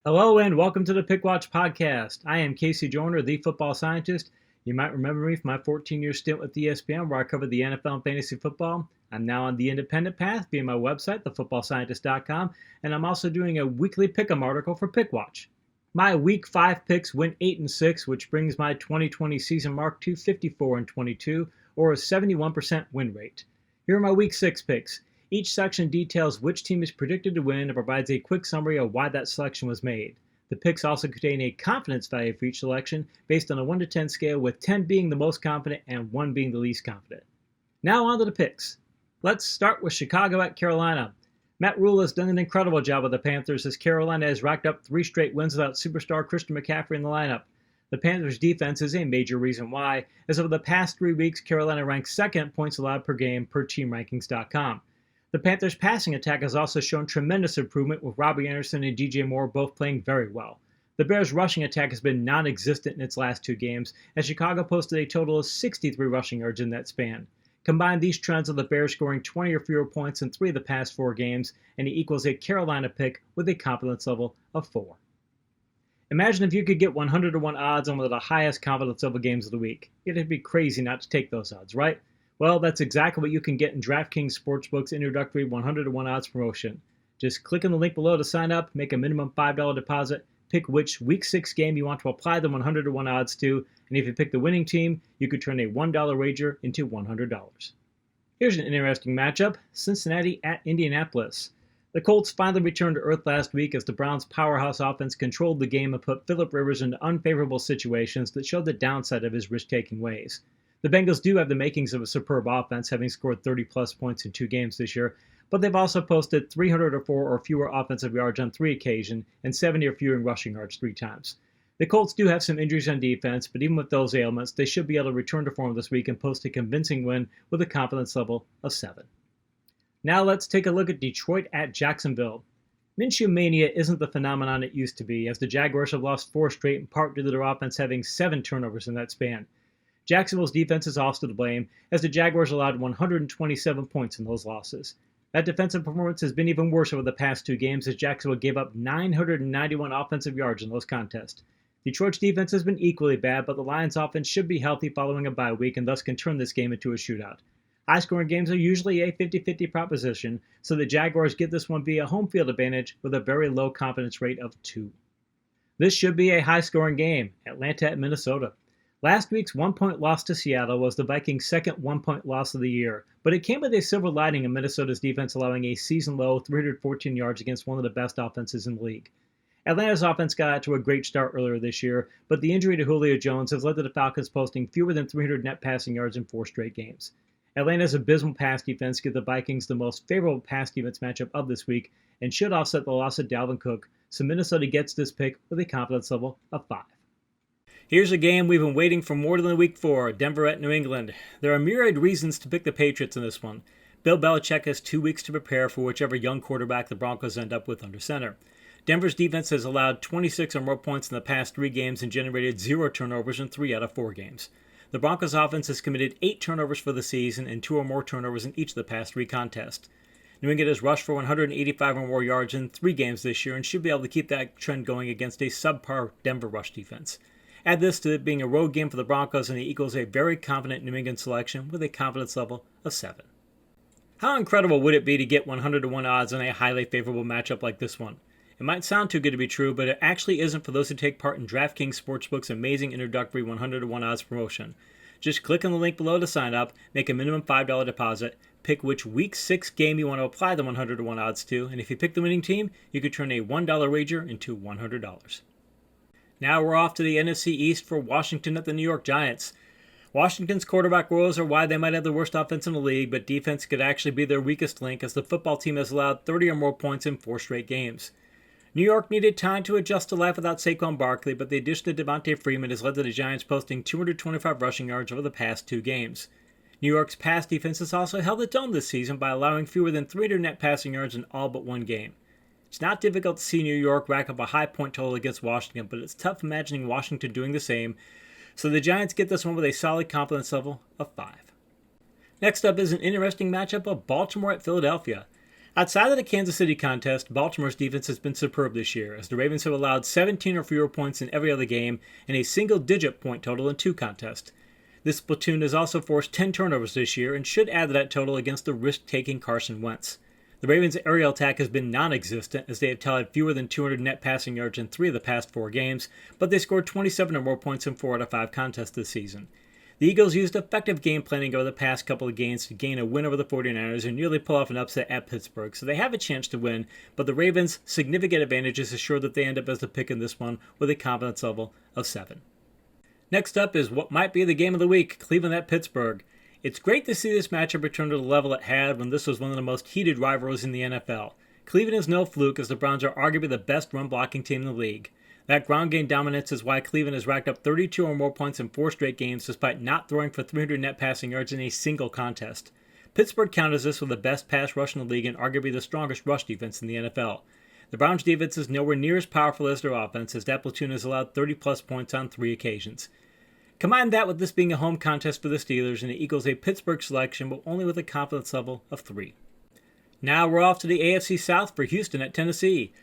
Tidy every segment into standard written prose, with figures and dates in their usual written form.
Hello and welcome to the Pickwatch podcast. I am Joyner, the football scientist. You might remember me from my 14-year stint with ESPN where I covered the NFL and fantasy football. I'm now on the independent path via my website, thefootballscientist.com, and I'm also doing a weekly pick'em article for Pickwatch. My Week 5 picks went 8-6, which brings my 2020 season mark to 54-22, or a 71% win rate. Here are my Week 6 picks. Each section details which team is predicted to win and provides a quick summary of why that selection was made. The picks also contain a confidence value for each selection based on a 1 to 10 scale, with 10 being the most confident and 1 being the least confident. Now on to the picks. Let's start with Chicago at Carolina. Matt Rhule has done an incredible job with the Panthers as Carolina has racked up 3 straight wins without superstar Christian McCaffrey in the lineup. The Panthers' defense is a major reason why, as over the past 3 weeks, Carolina ranks second in points allowed per game per TeamRankings.com. The Panthers' passing attack has also shown tremendous improvement, with Robbie Anderson and DJ Moore both playing very well. The Bears' rushing attack has been non-existent in its last 2 games, as Chicago posted a total of 63 rushing yards in that span. Combine these trends with the Bears scoring 20 or fewer points in 3 of the past 4 games, and it equals a Carolina pick with a confidence level of 4. Imagine if you could get 100-1 odds on one of the highest confidence level games of the week. It'd be crazy not to take those odds, right? Well, that's exactly what you can get in DraftKings Sportsbook's introductory 100-1 odds promotion. Just click on the link below to sign up, make a minimum $5 deposit, pick which Week 6 game you want to apply the 100-1 odds to, and if you pick the winning team, you could turn a $1 wager into $100. Here's an interesting matchup: Cincinnati at Indianapolis. The Colts finally returned to earth last week as the Browns' powerhouse offense controlled the game and put Phillip Rivers into unfavorable situations that showed the downside of his risk-taking ways. The Bengals do have the makings of a superb offense, having scored 30-plus points in 2 games this year, but they've also posted 304 or fewer offensive yards on 3 occasions and 70 or fewer rushing yards 3 times. The Colts do have some injuries on defense, but even with those ailments, they should be able to return to form this week and post a convincing win with a confidence level of 7. Now let's take a look at Detroit at Jacksonville. Minshew mania isn't the phenomenon it used to be, as the Jaguars have lost 4 straight in part due to their offense having 7 turnovers in that span. Jacksonville's defense is also to blame, as the Jaguars allowed 127 points in those losses. That defensive performance has been even worse over the past 2 games, as Jacksonville gave up 991 offensive yards in those contests. Detroit's defense has been equally bad, but the Lions' offense should be healthy following a bye week and thus can turn this game into a shootout. High-scoring games are usually a 50-50 proposition, so the Jaguars get this one via home field advantage with a very low confidence rate of 2. This should be a high-scoring game: Atlanta at Minnesota. Last week's 1-point loss to Seattle was the Vikings' second 1-point loss of the year, but it came with a silver lining in Minnesota's defense allowing a season-low 314 yards against one of the best offenses in the league. Atlanta's offense got out to a great start earlier this year, but the injury to Julio Jones has led to the Falcons posting fewer than 300 net passing yards in 4 straight games. Atlanta's abysmal pass defense gives the Vikings the most favorable pass defense matchup of this week and should offset the loss of Dalvin Cook, so Minnesota gets this pick with a confidence level of 5. Here's a game we've been waiting for more than a week for: Denver at New England. There are myriad reasons to pick the Patriots in this one. Bill Belichick has 2 weeks to prepare for whichever young quarterback the Broncos end up with under center. Denver's defense has allowed 26 or more points in the past 3 games and generated 0 turnovers in 3 out of 4 games. The Broncos' offense has committed 8 turnovers for the season and 2 or more turnovers in each of the past 3 contests. New England has rushed for 185 or more yards in 3 games this year and should be able to keep that trend going against a subpar Denver rush defense. Add this to it being a road game for the Broncos, and it equals a very confident New England selection with a confidence level of 7. How incredible would it be to get 100-1 odds on a highly favorable matchup like this one? It might sound too good to be true, but it actually isn't for those who take part in DraftKings Sportsbook's amazing introductory 100-1 odds promotion. Just click on the link below to sign up, make a minimum $5 deposit, pick which Week 6 game you want to apply the 100-1 odds to, and if you pick the winning team, you could turn a $1 wager into $100. Now we're off to the NFC East for Washington at the New York Giants. Washington's quarterback woes are why they might have the worst offense in the league, but defense could actually be their weakest link, as the football team has allowed 30 or more points in 4 straight games. New York needed time to adjust to life without Saquon Barkley, but the addition of Devontae Freeman has led to the Giants posting 225 rushing yards over the past 2 games. New York's pass defense has also held its own this season by allowing fewer than 300 net passing yards in all but 1 game. It's not difficult to see New York rack up a high point total against Washington, but it's tough imagining Washington doing the same, so the Giants get this one with a solid confidence level of 5. Next up is an interesting matchup of Baltimore at Philadelphia. Outside of the Kansas City contest, Baltimore's defense has been superb this year, as the Ravens have allowed 17 or fewer points in every other game and a single-digit point total in 2 contests. This platoon has also forced 10 turnovers this year and should add to that total against the risk-taking Carson Wentz. The Ravens' aerial attack has been non-existent, as they have tallied fewer than 200 net passing yards in 3 of the past 4 games, but they scored 27 or more points in 4 out of 5 contests this season. The Eagles used effective game planning over the past couple of games to gain a win over the 49ers and nearly pull off an upset at Pittsburgh, so they have a chance to win, but the Ravens' significant advantages assure that they end up as the pick in this one with a confidence level of 7. Next up is what might be the game of the week, Cleveland at Pittsburgh. It's great to see this matchup return to the level it had when this was one of the most heated rivalries in the NFL. Cleveland is no fluke, as the Browns are arguably the best run-blocking team in the league. That ground game dominance is why Cleveland has racked up 32 or more points in 4 straight games despite not throwing for 300 net passing yards in a single contest. Pittsburgh counters this with the best pass rush in the league and arguably the strongest rush defense in the NFL. The Browns' defense is nowhere near as powerful as their offense, as that platoon has allowed 30-plus points on 3 occasions. Combine that with this being a home contest for the Steelers, and it equals a Pittsburgh selection, but only with a confidence level of 3. Now we're off to the AFC South for Houston at Tennessee.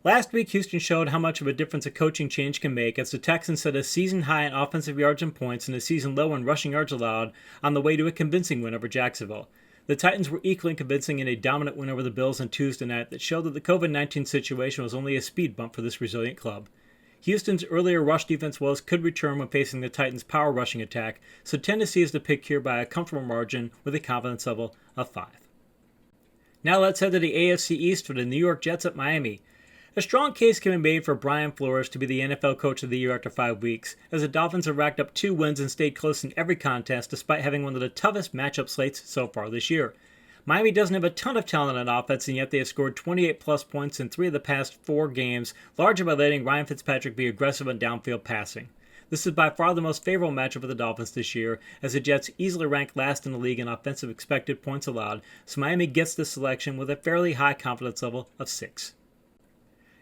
Last week, Houston showed how much of a difference a coaching change can make, as the Texans set a season-high in offensive yards and points and a season-low in rushing yards allowed on the way to a convincing win over Jacksonville. The Titans were equally convincing in a dominant win over the Bills on Tuesday night that showed that the COVID-19 situation was only a speed bump for this resilient club. Houston's earlier rush defense woes could return when facing the Titans' power rushing attack, so Tennessee is the pick here by a comfortable margin with a confidence level of 5. Now let's head to the AFC East for the New York Jets at Miami. A strong case can be made for Brian Flores to be the NFL Coach of the Year after 5 weeks, as the Dolphins have racked up 2 wins and stayed close in every contest despite having one of the toughest matchup slates so far this year. Miami doesn't have a ton of talent on offense, and yet they have scored 28-plus points in 3 of the past 4 games, largely by letting Ryan Fitzpatrick be aggressive on downfield passing. This is by far the most favorable matchup for the Dolphins this year, as the Jets easily rank last in the league in offensive expected points allowed, so Miami gets this selection with a fairly high confidence level of 6.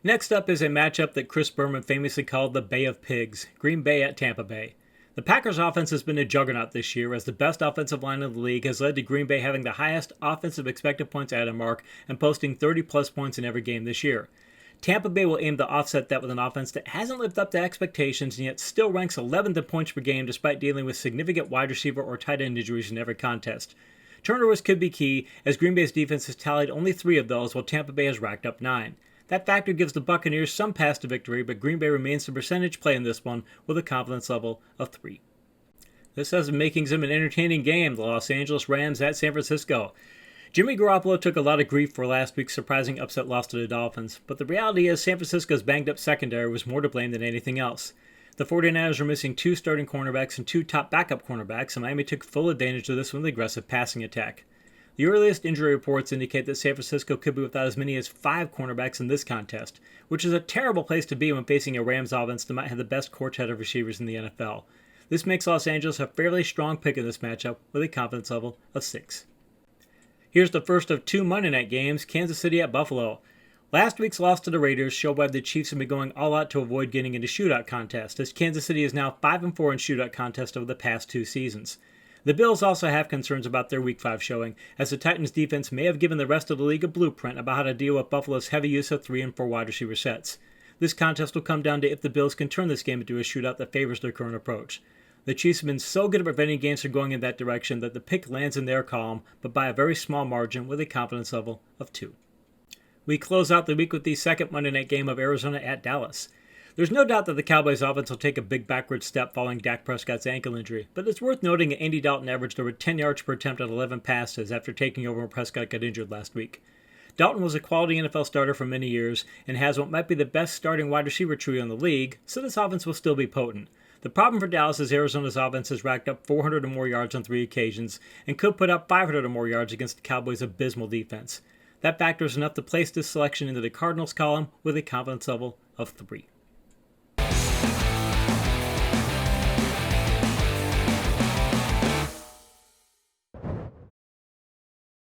Next up is a matchup that Chris Berman famously called the Bay of Pigs, Green Bay at Tampa Bay. The Packers' offense has been a juggernaut this year, as the best offensive line in the league has led to Green Bay having the highest offensive expected points added mark and posting 30-plus points in every game this year. Tampa Bay will aim to offset that with an offense that hasn't lived up to expectations and yet still ranks 11th in points per game despite dealing with significant wide receiver or tight end injuries in every contest. Turnovers could be key, as Green Bay's defense has tallied only 3 of those, while Tampa Bay has racked up 9. That factor gives the Buccaneers some path to victory, but Green Bay remains the percentage play in this one with a confidence level of 3. This has the makings of an entertaining game, the Los Angeles Rams at San Francisco. Jimmy Garoppolo took a lot of grief for last week's surprising upset loss to the Dolphins, but the reality is San Francisco's banged-up secondary was more to blame than anything else. The 49ers were missing 2 starting cornerbacks and 2 top backup cornerbacks, and Miami took full advantage of this with an aggressive passing attack. The earliest injury reports indicate that San Francisco could be without as many as 5 cornerbacks in this contest, which is a terrible place to be when facing a Rams offense that might have the best quartet of receivers in the NFL. This makes Los Angeles a fairly strong pick in this matchup with a confidence level of 6. Here's the first of 2 Monday night games, Kansas City at Buffalo. Last week's loss to the Raiders showed why the Chiefs have been going all out to avoid getting into shootout contests, as Kansas City is now 5-4 in shootout contests over the past 2 seasons. The Bills also have concerns about their Week 5 showing, as the Titans' defense may have given the rest of the league a blueprint about how to deal with Buffalo's heavy use of 3 and 4 wide receiver sets. This contest will come down to if the Bills can turn this game into a shootout that favors their current approach. The Chiefs have been so good at preventing games from going in that direction that the pick lands in their column, but by a very small margin with a confidence level of 2. We close out the week with the second Monday night game of Arizona at Dallas. There's no doubt that the Cowboys' offense will take a big backward step following Dak Prescott's ankle injury, but it's worth noting that Andy Dalton averaged over 10 yards per attempt on 11 passes after taking over when Prescott got injured last week. Dalton was a quality NFL starter for many years and has what might be the best starting wide receiver trio in the league, so this offense will still be potent. The problem for Dallas is Arizona's offense has racked up 400 or more yards on 3 occasions and could put up 500 or more yards against the Cowboys' abysmal defense. That factor is enough to place this selection into the Cardinals column with a confidence level of 3.